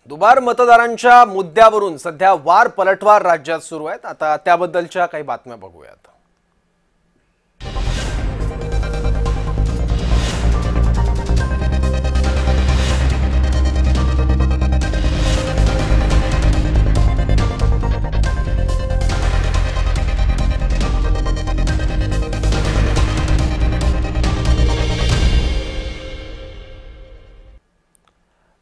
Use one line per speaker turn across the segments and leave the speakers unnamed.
दुबार मतदारांच्या मुद्द्यावरून सध्या वार पलटवार राज्यात सुरू आहेत। आता त्याबद्दलच्या काही बातम्या बघूयात।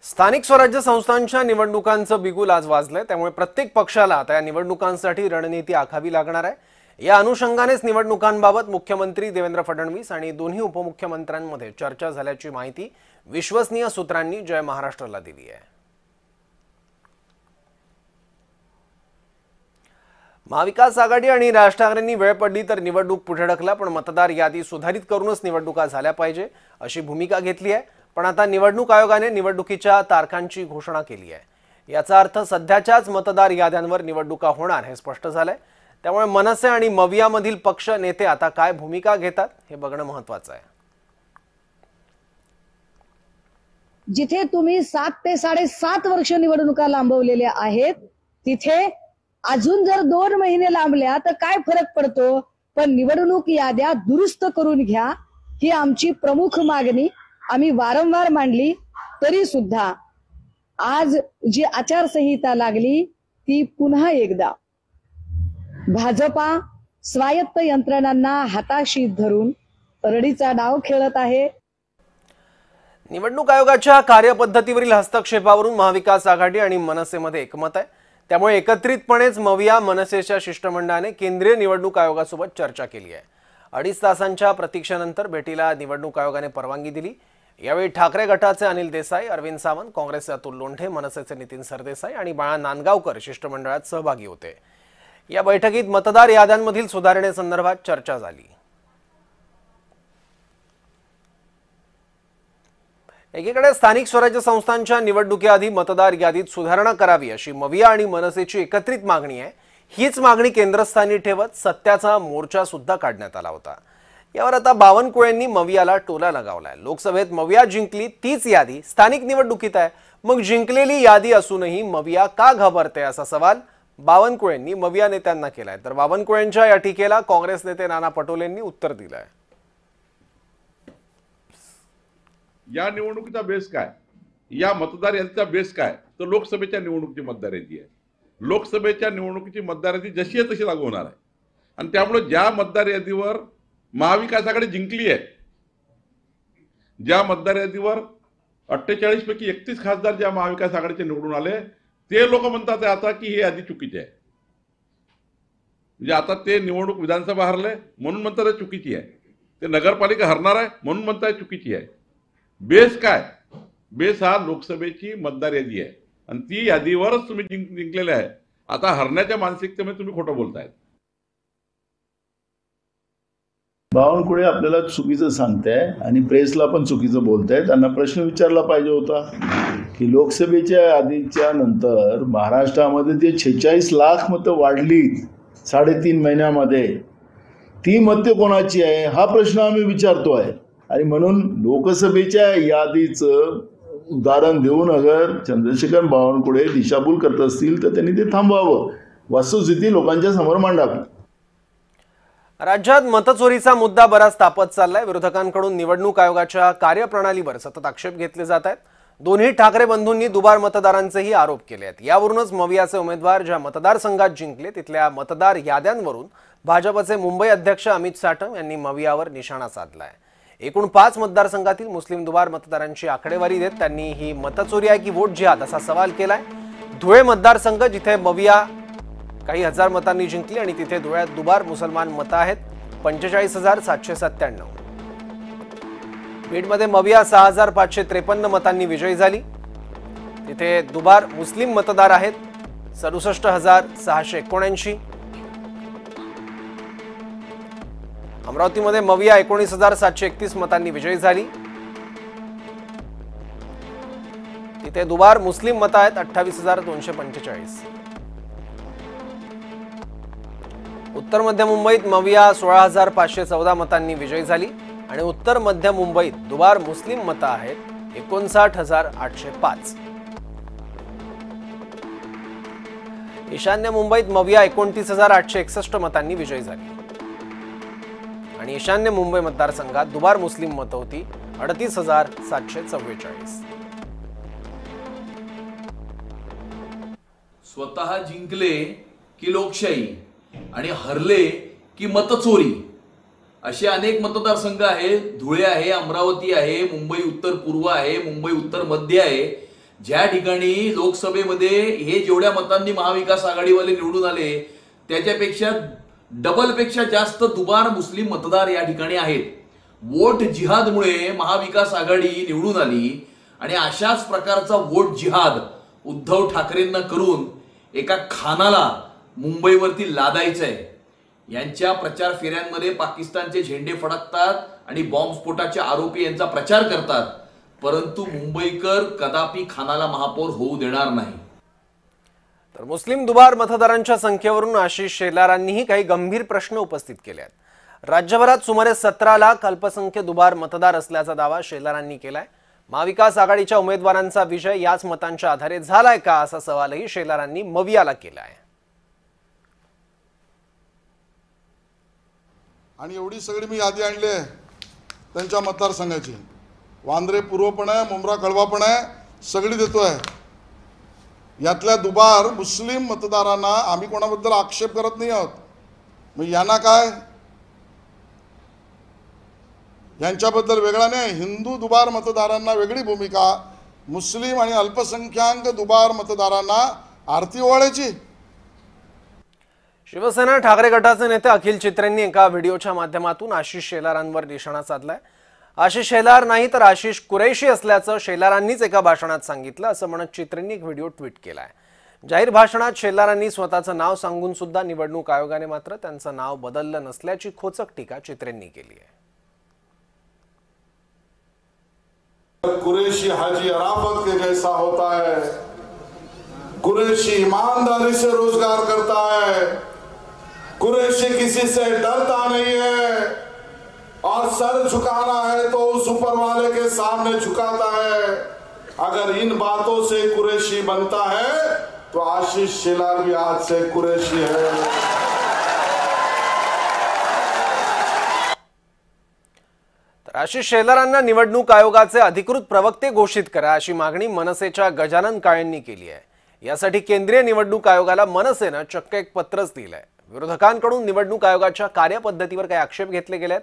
स्थानिक स्वराज्य संस्थांच्या निवडणुकांचं बिगुल आज वाजलंय, त्यामुळे प्रत्येक पक्षाला आता या निवडणुकांसाठी रणनीती आखावी लागणार आहे। या अनुषंगानेच निवडणुकांबाबत मुख्यमंत्री देवेंद्र फडणवीस आणि दोन्ही उपमुख्यमंत्र्यांमध्ये चर्चा झाल्याची माहिती विश्वसनीय सूत्रांनी जय महाराष्ट्रला दिली आहे। महाविकास आघाडी आणि राज ठाकरेंनी वेळ पडली तर निवडणूक पुढे ढकला, पण मतदार यादी सुधारित करूनच निवडणुका झाल्या पाहिजे अशी भूमिका घेतली आहे। पण आता निवडणूक आयोगाने निवडणुकीच्या तारखांची घोषणा केली आहे। याचा अर्थ सध्याच्याच मतदार याद्यांवर निवडणुका होणार हे स्पष्ट झालंय। त्यामुळे मनसे आणि मवियामधील पक्ष नेते आता काय भूमिका घेतात हे बघणं महत्त्वाचं आहे।
जिथे तुम्ही 7 ते 7.5 वर्ष निवडणुका लांबवलेल्या आहेत, तिथे अजून जर 2 महिने लांबल्या तर काय फरक पडतो? पण निवडणूक याद्या दुरुस्त करून घ्या ही आमची प्रमुख मागणी आम्ही वारंवार मांडली। तरी सुद्धा आज जी आचारसंहिता लागली ती पुन्हा एकदा भाजपा स्वायत्त यंत्रणांना हाताशी धरून रडीचा डाव खेळत आहे।
निवडणूक आयोगाच्या कार्यपद्धतीवरील हस्तक्षेपावरून महाविकास आघाडी आणि मनसेमध्ये एकमत आहे। त्यामुळे एकत्रितपणेच मविया मनसेच्या शिष्टमंडळाने केंद्रीय निवडणूक आयोगासोबत चर्चा केली आहे। 2.5 तासांच्या प्रतीक्षेनंतर भेटीला निवडणूक आयोगाने परवानगी दिली। यावेळी ठाकरे गटाचे अनिल देसाई, अरविंद सावंत, काँग्रेसचे अतुल लोंढे, मनसेचे नितीन सरदेसाई आणि बाळा नांदगावकर शिष्टमंडळात सहभागी होते। या बैठकीत मतदार याद्यांमधील सुधारणेसंदर्भात चर्चा झाली। एकीकडे स्थानिक स्वराज्य संस्थांच्या निवडणुकीआधी मतदार यादीत सुधारणा करावी अशी मविया आणि मनसेची एकत्रित मागणी आहे। हीच मागणी केंद्रस्थानी ठेवत सत्याचा मोर्चा सुद्धा काढण्यात आला होता। यावर आता बावनकुळेंनी मवियाला टोला लगावलाय। लोकसभेत मविया जिंकली तीच यादी स्थानिक निवडणुकीत आहे, मग जिंकलेली यादी असूनही मविया का घाबरते असा सवाल बावनकुळेंनी मविया नेत्यांना केलाय। तर बावनकुळेंच्या या टीकेला काँग्रेस नेते नाना पटोलेंनी उत्तर दिलंय।
या निवडणुकीचा बेस काय, या मतदार यादीचा बेस काय, तर लोकसभेच्या निवडणुकीची मतदार यादी आहे। लोकसभेच्या निवडणुकीची मतदार यादी जशी आहे तशी लागू होणार आहे। आणि त्यामुळे ज्या मतदार यादीवर महाविकास आघाडी जिंकली आहे, ज्या मतदार यादीवर 48 पैकी 31 खासदार ज्या महाविकास आघाडीचे निवडून आले, ते लोक म्हणतात आता की ही यादी चुकीची आहे। म्हणजे आता ते निवडणूक विधानसभा हरले म्हणून म्हणतात चुकीची आहे, ते नगरपालिका हरणार आहे म्हणून म्हणतात चुकीची आहे। बेस काय? बेस हा लोकसभेची मतदार यादी आहे आणि ती यादीवरच तुम्ही जिंकलेले आहे। आता हरण्याच्या मानसिकतेमध्ये तुम्ही खोटं बोलतायत।
बावनकुळे आपल्याला चुकीचं सांगताय आणि प्रेसला पण चुकीचं बोलताय। त्यांना प्रश्न विचारला पाहिजे होता की लोकसभेच्या यादीच्या नंतर महाराष्ट्रामध्ये जे 46 लाख मतं वाढली 3.5 महिन्यामध्ये, ती मतं कोणाची आहे हा प्रश्न आम्ही विचारतोय। आणि म्हणून लोकसभेच्या यादीचं उदाहरण देऊन अगर चंद्रशेखर बावनकुळे दिशाभूल करत असतील तर त्यांनी ते थांबवावं, वस्तुस्थिती लोकांच्या समोर मांडावी।
राज्यात मतचोरीचा मुद्दा बराच तापत चाललाय। विरोधकांकडून निवडणूक आयोगाच्या कार्यप्रणालीवर सतत आक्षेप घेतले जात आहेत। दोन्ही ठाकरे बंधूंनी दुबार मतदारांचेही आरोप केले आहेत। यावरूनच मवियाचे उमेदवार ज्या मतदारसंघात जिंकले तिथल्या मतदार याद्यांवरून भाजपचे मुंबई अध्यक्ष अमित साटम यांनी मवियावर निशाणा साधलाय। एकूण 5 मतदारसंघातील मुस्लिम दुबार मतदारांची आकडेवारी देत त्यांनी ही मतचोरी आहे की वोट जिहाद असा सवाल केलाय। धुळे मतदारसंघ जिथे मविया काही हजार मतांनी जिंकली आणि तिथे धुळ्यात दुबार मुसलमान मतं आहेत 45,797। बीडमध्ये मविया 6,553 मतांनी विजयी झाली, तिथे दुबार मुस्लिम मतदार आहेत 67,679। अमरावतीमध्ये मविया 19,731 मतांनी विजयी झाली, तिथे दुबार मुस्लिम मतं आहेत 28,245। उत्तर मध्य मुंबईत मविया 16,514 मतांनी विजयी झाली आणि उत्तर मध्य मुंबईत दुबार मुस्लिम मतं आहेत 59,805। ईशान्य मुंबईत मविया 29,861 मतांनी विजयी झाली आणि ईशान्य मुंबई मतदारसंघात दुबार मुस्लिम मतं होती 38,744.
स्वतः जिंकले की लोकशाही आणि हरले की मतचोरी असे अनेक मतदारसंघ आहेत. धुळे आहे, अमरावती आहे, मुंबई उत्तर पूर्व आहे, मुंबई उत्तर मध्य आहे, ज्या ठिकाणी लोकसभेमध्ये हे जेवढ्या मतांनी महाविकास आघाडीवाले निवडून आले त्याच्यापेक्षा डबलपेक्षा जास्त दुबार मुस्लिम मतदार या ठिकाणी आहेत. वोट जिहादमुळे महाविकास आघाडी निवडून आली आणि अशाच प्रकारचा वोट जिहाद उद्धव ठाकरेंना करून एका खानाला मुंबईवरती लादायचं आहे. यांच्या प्रचार फेऱ्यांमध्ये पाकिस्तानचे झेंडे फडकतात आणि बॉम्बस्फोटाचे आरोपी यांचा प्रचार करतात, परंतु मुंबईकर कदापि खानाला महापौर होऊ देणार नाही.
तर मुस्लिम दुबार मतदारांच्या संख्येवरून आशिष शेलारांनीही काही गंभीर प्रश्न उपस्थित केले आहेत. राज्यभरात सुमारे 17 लाख अल्पसंख्य दुबार मतदार असल्याचा दावा शेलारांनी केलाय. महाविकास आघाडीच्या उमेदवारांचा विजय याच मतांच्या आधारे झालाय का असा सवालही शेलारांनी मवियाला केला आहे.
आणि एवढी सगळी मी यादी आणली आहे त्यांच्या मतदारसंघाची. वांद्रे पूर्व पण आहे, मुंब्रा कळवा पण आहे, सगळी देतोय. यातल्या दुबार मुस्लिम मतदारांना आम्ही कोणाबद्दल आक्षेप करत नाही आहोत. मग यांना काय, यांच्याबद्दल वेगळा नाही. हिंदू दुबार मतदारांना वेगळी भूमिका, मुस्लिम आणि अल्पसंख्याक दुबार मतदारांना आरती ओवाळायची.
शिवसेना ठाकरे गटाचे नेते अखिल चित्रेंनी एका व्हिडिओच्या माध्यमातून आशिष शेलारांवर निशाणा साधलाय. आशिष शेलार नाही तर आशिष कुरैशी असल्याचं शेलारांनीच एका भाषणात सांगितलं असं म्हणत चित्रेंनी एक व्हिडिओ ट्विट केलाय. जाहीर भाषणात शेलारांनी स्वतःचं नाव सांगून सुद्धा निवडणूक आयोगाने मात्र त्यांचं नाव बदललं नसल्याची खोचक टीका चित्रेंनी केली आहे.
कुरैशी हाजी अराफत के जैसा होता है, कुरैशी ईमानदारी से रोजगार करता है, कुरैशी किसी से डरता नहीं है और सर झुकाना है तो उस ऊपर वाले के सामने झुकाता है. अगर इन बातों से कुरैशी बनता है तो आशीष शेलार भी आज से कुरैशी है.
तर आशिष शेलारांना निवडणूक आयोगाचे अधिकृत प्रवक्ते घोषित करा अशी मागणी मनसेच्या गजानन काळेंनी केली आहे. यासाठी केंद्रीय निवडणूक आयोगाला मनसेनं चक्क एक पत्रच दिलंय. विरोधकांकडून निवडणूक आयोगाच्या कार्यपद्धतीवर काही आक्षेप घेतले गेलेत.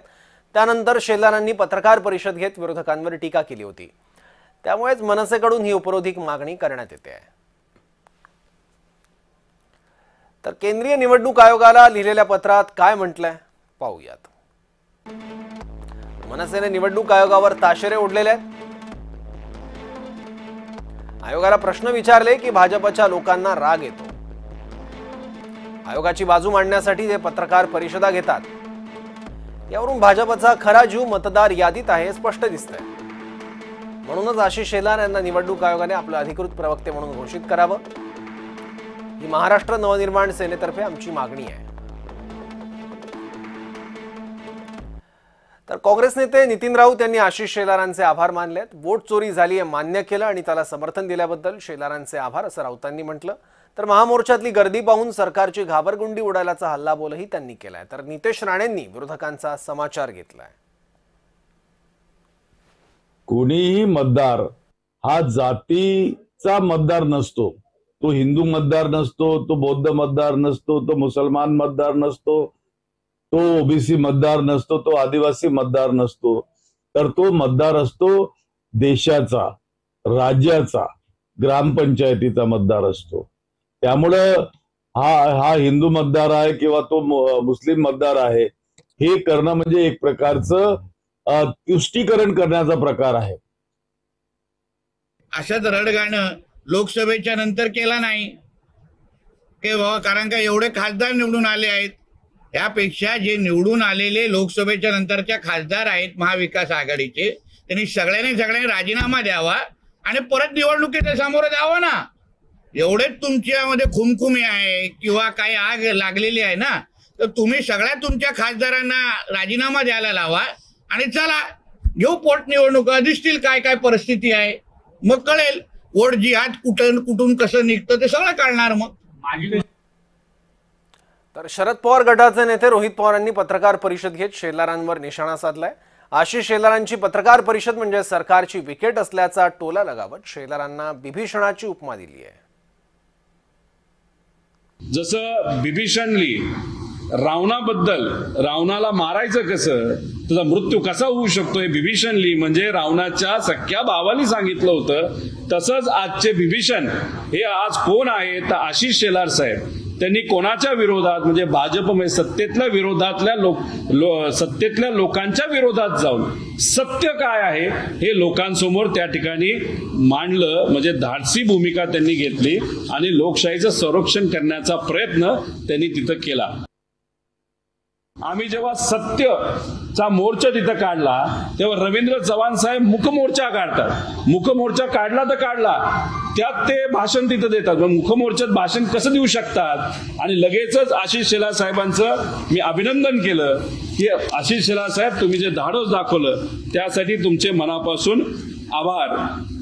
त्यानंतर शेलारांनी पत्रकार परिषद घेत विरोधकांवर टीका केली होती. त्यामुळेच मनसेकडून ही उपरोधिक मागणी करण्यात येते आहे. तर केंद्रीय निवडणूक आयोगाला लिहिलेल्या पत्रात काय म्हटलंय पाहूयात. मनसेने निवडणूक आयोगावर ताशेरे ओढलेले आहेत. आयोगाला प्रश्न विचारले की भाजपच्या लोकांना राग येतो. आयोगाची बाजू मांडण्यासाठी ते पत्रकार परिषदा घेतात. यावरून भाजपचा खरा जीव मतदार यादीत आहे स्पष्ट दिसतंय. म्हणूनच आशिष शेलार यांना निवडणूक आयोगाने आपले अधिकृत प्रवक्ते म्हणून घोषित करावं ही महाराष्ट्र नवनिर्माण सेनेतर्फे आमची मागणी आहे. तर काँग्रेस नेते नितीन राऊत यांनी आशिष शेलारांचे आभार मानलेत. वोट चोरी झाली हे मान्य केलं आणि त्याला समर्थन दिल्याबद्दल शेलारांचे आभार असं राऊतांनी म्हटलं. तर महामोर्चातली गर्दी पाहून सरकारची घाबरगुंडी उडाल्याचा हल्लाबोलही त्यांनी केलाय. तर नितेश राणेंनी विरोधकांचा समाचार घेतलाय.
कोणीही मतदार हा जातीचा मतदार नसतो. तो हिंदू मतदार नसतो, तो बौद्ध मतदार नसतो, तो मुसलमान मतदार नसतो, तो ओबीसी मतदार नसतो, तो आदिवासी मतदार नसतो. तर तो मतदार असतो देशाचा, राज्याचा, ग्रामपंचायतीचा मतदार असतो. त्यामुळं हा हिंदू मतदार आहे किंवा तो मुस्लिम मतदार आहे हे करणं म्हणजे एक प्रकारचं तुष्टीकरण करण्याचा प्रकार आहे.
अशाच रडगाणं लोकसभेच्या नंतर केला नाही की बाबा कारण का एवढे खासदार निवडून आले आहेत. यापेक्षा जे निवडून आलेले लोकसभेच्या नंतरच्या खासदार आहेत महाविकास आघाडीचे त्यांनी सगळ्यांनी राजीनामा द्यावा आणि परत निवडणुकीच्या सामोरं जावं ना. एवढेच तुमच्यामध्ये खुमखुमी आहे किंवा काही आग लागलेली आहे ना, तर तुम्ही सगळ्या तुमच्या खासदारांना राजीनामा द्यायला लावा आणि चला घेऊ पोटनिवडणुका. दिसतील काय काय परिस्थिती आहे, मग कळेल वोट जिहाद कुठून कसं निघतं ते सगळं कळणार. मग
तर शरद पवार गटाचे नेते रोहित पवारांनी पत्रकार परिषद घेत शेलारांवर निशाणा साधलाय। आशिष शेलारांची पत्रकार परिषद म्हणजे सरकारची विकेट असल्याचा टोला लगावत शेलारांना बिभीषणाची उपमा दिली आहे।
जसं बिभीषणली रावणाबद्दल, रावणाला मारायचं कसं, त्याचा मृत्यू कसा होऊ शकतो हे बिभीषणली म्हणजे रावणाच्या सख्या भावाला सांगितलं होतं, तसंच आजचे बिभीषण हे आज कोण आहे तर आशिष शेलार साहेब। त्यांनी कोणाच्या विरोधात म्हणजे भाजप म्हणजे सत्तेतल्या लोकांच्या विरोधात जाऊन सत्य काय आहे हे लोकांसमोर त्या ठिकाणी मांडलं, म्हणजे धाडसी भूमिका त्यांनी घेतली आणि लोकशाहीचं संरक्षण करण्याचा प्रयत्न त्यांनी तिथं केला। आम्ही जेव्हा सत्यचा मोर्चा तिथं काढला तेव्हा रवींद्र चव्हाण साहेब मुखमोर्चा काढतात। मुखमोर्चा काढला तर काढला, त्यात ते भाषण तिथं देतात, पण मुखमोर्चात भाषण कसं देऊ शकतात। आणि लगेचच आशिष शेलार साहेबांचं मी अभिनंदन केलं की आशिष शेलार साहेब तुम्ही जे धाडस दाखवलं त्यासाठी तुमचे मनापासून आभार।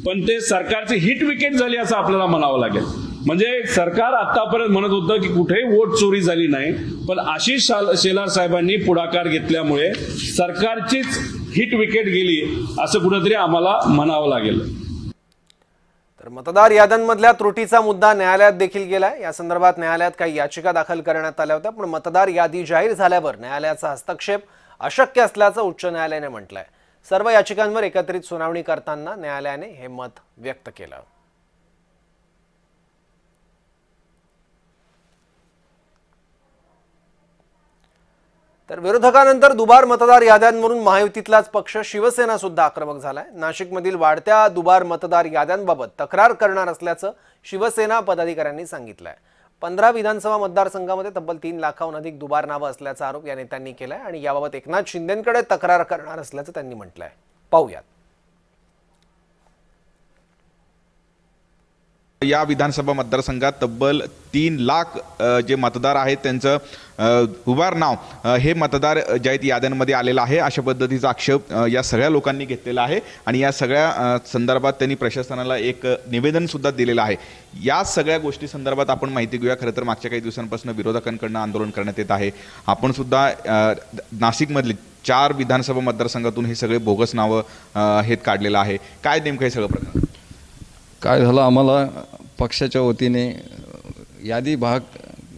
पण ते सरकारची हिट विकेट झाली असं आपल्याला म्हणावं लागेल। म्हणजे सरकार आतापर्यंत म्हणत होतं की कुठेही वोट चोरी झाली नाही, पण आशिष शेलार साहेबांनी पुढाकार घेतल्यामुळे सरकारचीच हिट विकेट गेली असं कुठेतरी आम्हाला म्हणावं लागेल।
तर मतदार याद्यांमधल्या त्रुटीचा मुद्दा न्यायालयात देखील गेलाय। या संदर्भात न्यायालयात काही याचिका दाखल करण्यात आल्या होत्या, पण मतदार यादी जाहीर झाल्यावर न्यायालयाचा हस्तक्षेप अशक्य असल्याचं उच्च न्यायालयाने म्हटलंय। सर्व याचिकांवर एकत्रित सुनावणी करताना न्यायालयाने हे मत व्यक्त केलं। तर विरोधकांनंतर दुबार मतदार याद्यांवरून महायुतीतलाच पक्ष शिवसेना सुद्धा आक्रमक झालाय। नाशिकमधील वाढत्या दुबार मतदार याद्यांबाबत तक्रार करणार असल्याचं शिवसेना पदाधिकाऱ्यांनी सांगितलंय। 15 विधानसभा मतदारसंघामध्ये तब्बल 3 लाखाहून अधिक दुबार नावं असल्याचा आरोप या नेत्यांनी केलाय आणि याबाबत एकनाथ शिंदेंकडे तक्रार करणार असल्याचं त्यांनी म्हटलंय। पाहूयात।
या विधानसभा मतदारसंघात तब्बल 3 लाख जे मतदार आहेत त्यांचं उभार नाव हे मतदार जे आहेत याद्यांमध्ये आलेलं आहे अशा पद्धतीचा आक्षेप या सगळ्या लोकांनी घेतलेला आहे आणि या सगळ्या संदर्भात त्यांनी प्रशासनाला एक निवेदन सुद्धा दिलेलं आहे। या सगळ्या गोष्टी संदर्भात आपण माहिती घेऊया। खरं तर मागच्या काही दिवसांपासून विरोधकांकडून आंदोलन करण्यात येत आहे। आपण सुद्धा नाशिकमधले 4 विधानसभा मतदारसंघातून हे सगळे बोगस नावं हे काढलेलं आहे। काय नेमकं हे सगळं प्रकरण
काय झालं, आम्हाला पक्षाच्या वतीने यादी भाग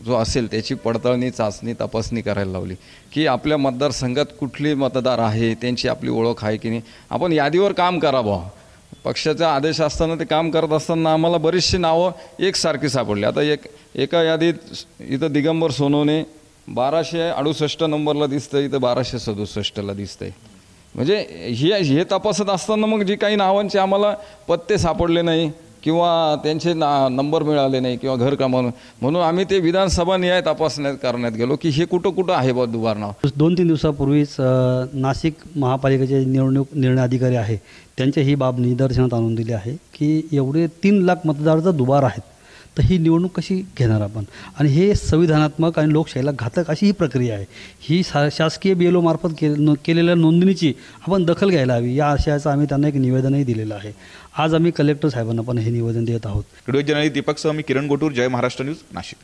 जो असेल त्याची पडताळणी, चाचणी, तपासणी करायला लावली की आपल्या मतदारसंघात कुठले मतदार आहे, त्यांची आपली ओळख आहे की नाही। आपण यादीवर काम करावं, पक्षाचा आदेश असताना ते काम करत असताना आम्हाला बरीचशी नावं एकसारखी सापडली। आता एका यादीत इथं दिगंबर सोनवणे 1268 नंबरला दिसतं, इथं 1267ला दिसतंय। म्हणजे हे तपासत असताना मग जी काही नावांचे आम्हाला पत्ते सापडले नाही किंवा त्यांचे नंबर मिळाले नाही किंवा घर क्रमांक, म्हणून आम्ही ते विधानसभा निहाय तपासण्यात करण्यात गेलो की हे कुठं आहे बा दुबार नाव।
2-3 दिवसापूर्वीच नाशिक महापालिकेचे निर्णय अधिकारी आहे त्यांच्या ही बाब निदर्शनात आणून दिली आहे की एवढे 3 लाख मतदार जर दुबार आहेत तर ही निवडणूक कशी घेणार आपण, आणि हे संविधानात्मक आणि लोकशाहीला घातक अशी ही प्रक्रिया आहे। ही शासकीय BLO मार्फत केलेल्या नोंदणीची आपण दखल घ्यायला हवी, या आशयाचं आम्ही त्यांना एक निवेदनही दिलेलं आहे। आज आम्ही कलेक्टर साहेबांना पण हे निवेदन देत आहोत।
व्हिडिओ जर्नलिस्ट दीपकसह मी किरण गोटूर, जय महाराष्ट्र न्यूज, नाशिक।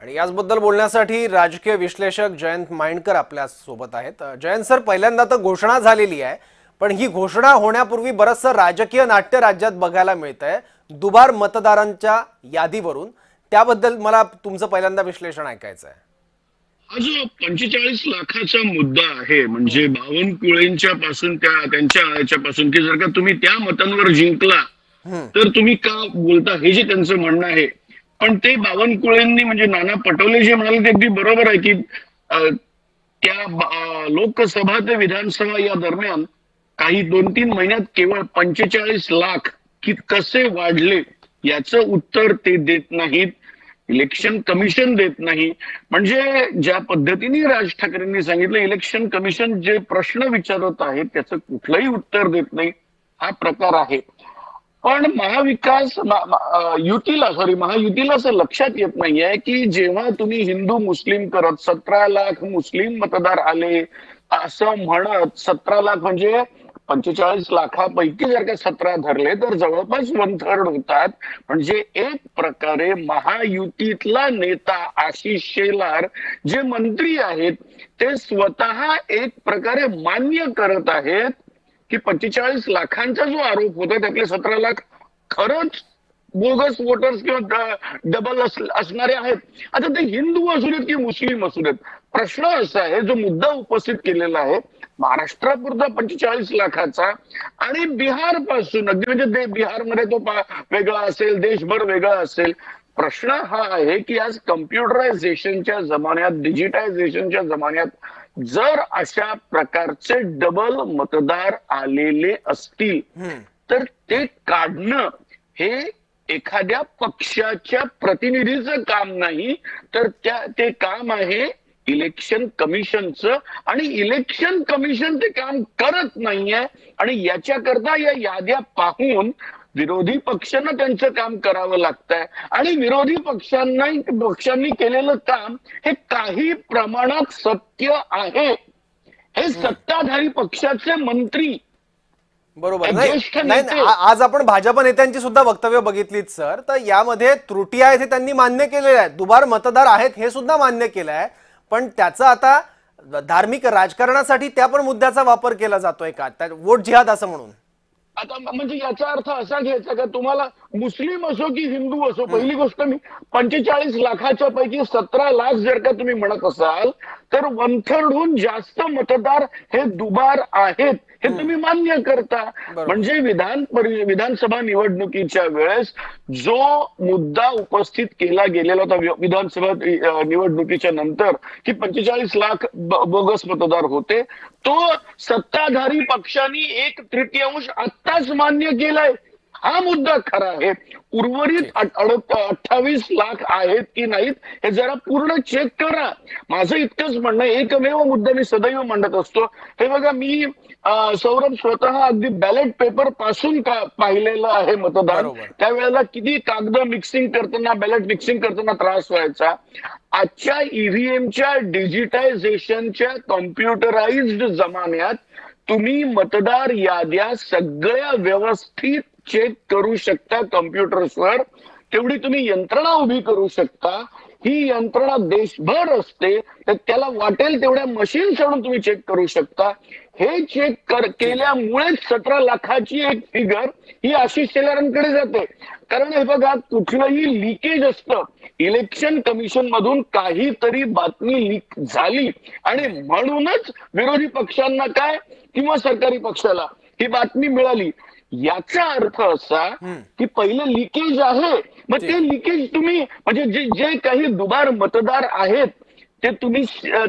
आणि याचबद्दल बोलण्यासाठी राजकीय विश्लेषक जयंत माइंडकर आपल्या सोबत आहेत। जयंत सर, पहिल्यांदा तर घोषणा झालेली आहे, पण ही घोषणा होण्यापूर्वी बरंचसं राजकीय नाट्य राज्यात बघायला मिळतंय दुबार मतदारांच्या यादीवरून, त्याबद्दल मला तुमचं पहिल्यांदा विश्लेषण ऐकायचं आहे।
हा जो 45 लाखाचा मुद्दा आहे म्हणजे बावनकुळेंच्या पासून त्यांच्या पासून की जर का तुम्ही त्या मतांवर जिंकला तर तुम्ही का बोलता, हे जे त्यांचं म्हणणं आहे। पण ते बावनकुळेंनी म्हणजे नाना पटोले जे म्हणाले ते अगदी बरोबर आहे की त्या लोकसभा ते विधानसभा या दरम्यान काही 2-3 महिन्यात केवळ 45 लाख की कसे वाढले याचं उत्तर ते देत नाहीत, इलेक्शन कमिशन देत नाही। म्हणजे ज्या पद्धतीने राज ठाकरेंनी सांगितलं, इलेक्शन कमिशन जे प्रश्न विचारत आहे त्याचं कुठलंही उत्तर देत नाही, हा प्रकार आहे। पण महायुतीला असं लक्षात येत नाहीये की जेव्हा तुम्ही हिंदू मुस्लिम करत 17 लाख मुस्लिम मतदार आले असं म्हणत 17 लाख म्हणजे 45 लाखापैकी जर का 17 धरले तर जवळपास 1/3 होतात. म्हणजे एक प्रकारे महायुतीतला नेता आशिष शेलार जे मंत्री आहेत ते स्वतः एक प्रकारे मान्य करत आहेत की 45 लाखांचा जो आरोप होता त्यातले 17 लाख खरंच बोगस वोटर्स किंवा डबल असणारे आहेत. आता ते हिंदू असू देत की मुस्लिम असू देत, प्रश्न असा आहे जो मुद्दा उपस्थित केलेला आहे महाराष्ट्रापुरता 45 लाखाचा आणि बिहार पासून अगदी म्हणजे बिहारमध्ये तो वेगळा असेल, देशभर वेगळा असेल. प्रश्न हा आहे की आज कम्प्युटरायझेशनच्या जमान्यात, डिजिटायझेशनच्या जमान्यात जर अशा प्रकारचे डबल मतदार आलेले असतील तर ते काढणं हे एखाद्या पक्षाच्या प्रतिनिधीचं काम नाही, तर ते काम आहे इलेक्शन कमिशनचं. आणि इलेक्शन कमिशन ते काम करत नाहीये आणि याच्याकरता या याद्या पाहून विरोधी पक्षांना त्यांचं काम करावं लागतंय. आणि विरोधी पक्षांनी केलेलं काम हे काही प्रमाणात सत्य आहे. हे सत्ताधारी पक्षाचे मंत्री
बरोबर नाही. आज आपण भाजप नेत्यांची सुद्धा वक्तव्य बघितलीत सर, तर यामध्ये त्रुटी आहेत हे त्यांनी मान्य केलेल्या आहेत, दुबार मतदार आहेत हे सुद्धा मान्य केलं आहे. पण त्याचा आता धार्मिक राजकारणासाठी त्या पण मुद्द्याचा वापर केला जातोय का, वोट जिहाद असं म्हणून?
आता म्हणजे याचा अर्थ असा घ्यायचा का तुम्हाला मुस्लिम असो की हिंदू असो, पहिली गोष्ट मी 45 लाखाच्या पैकी 17 लाख जर का तुम्ही म्हणत असाल तर 1/3 जास्त मतदार हे दुबार आहेत हे तुम्ही मान्य करता. म्हणजे विधानसभा निवडणुकीच्या वेळेस जो मुद्दा उपस्थित केला गेलेला होता विधानसभा निवडणुकीच्या नंतर की 45 लाख बोगस मतदार होते, तो सत्ताधारी पक्षांनी 1/3 आत्ताच मान्य केलाय. हा मुद्दा खरा आहे. उर्वरित 28 लाख आहेत की नाहीत हे जरा पूर्ण चेक करा. माझं इतकंच म्हणणं, एकमेव मुद्दा मी सदैव मांडत असतो. हे बघा, मी सौरभ स्वतः अगदी बॅलेट पेपर पासून पाहिलेलं आहे मतदान. त्यावेळेला किती कागद मिक्सिंग करताना, बॅलेट मिक्सिंग करताना त्रास व्हायचा. आजच्या ईव्हीएमच्या डिजिटायझेशनच्या कॉम्प्युटराइज्ड जमान्यात तुम्ही मतदार याद्या सगळ्या व्यवस्थित चेक करू शकता कम्प्युटर्सवर. तेवढी तुम्ही यंत्रणा उभी करू शकता. ही यंत्रणा देशभर असते, तर त्याला वाटेल तेवढ्या मशीन्स आणून तुम्ही चेक करू शकता. हे चेक केल्यामुळेच 17 लाखाची एक फिगर ही आशिष शेलारांकडे जाते. कारण हे बघा, कुठलंही लिकेज असतं, इलेक्शन कमिशन मधून काहीतरी बातमी लीक झाली आणि म्हणूनच विरोधी पक्षांना काय किंवा सरकारी पक्षाला ही बातमी मिळाली. याचा अर्थ असा की पहिलं लिकेज आहे, मग ते लिकेज तुम्ही म्हणजे जे काही दुबार मतदार आहेत ते तुम्ही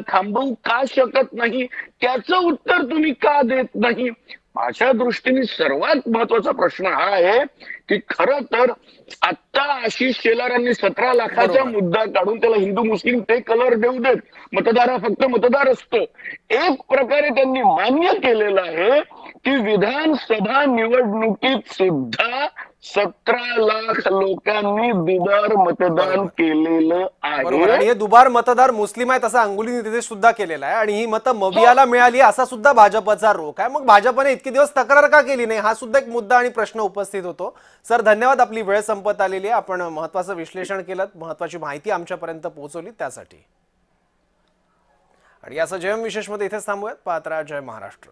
थांबवू का शकत नाही, त्याचं उत्तर तुम्ही का देत नाही? माझ्या दृष्टीने सर्वात महत्वाचा प्रश्न हा आहे की खरं तर आता आशिष शेलारांनी 17 लाखाचा मुद्दा काढून त्याला हिंदू मुस्लिम ते कलर देऊ देत, मतदार हा फक्त मतदार असतो. एक प्रकारे त्यांनी मान्य केलेलं आहे की विधानसभा निवडणुकीत सुद्धा 17 लाख लोकांनी दुबार मतदान केलेलं आहे.
आणि हे दुबार मतदार मुस्लिम आहेत असा अंगुली निर्देश सुद्धा केलेला आहे आणि ही मतं मवियाला मिळाली असा सुद्धा भाजपचा रोख आहे. मग भाजपने इतके दिवस तक्रार का केली नाही, हा सुद्धा एक मुद्दा आणि प्रश्न उपस्थित होतो. सर धन्यवाद, आपली वेळ संपत आलेली आहे. आपण महत्वाचं विश्लेषण केलं, महत्वाची माहिती आमच्यापर्यंत पोहोचवली त्यासाठी. आणि याचं जयम विशेषमध्ये इथेच थांबूयात. पाहत राहा जय महाराष्ट्र.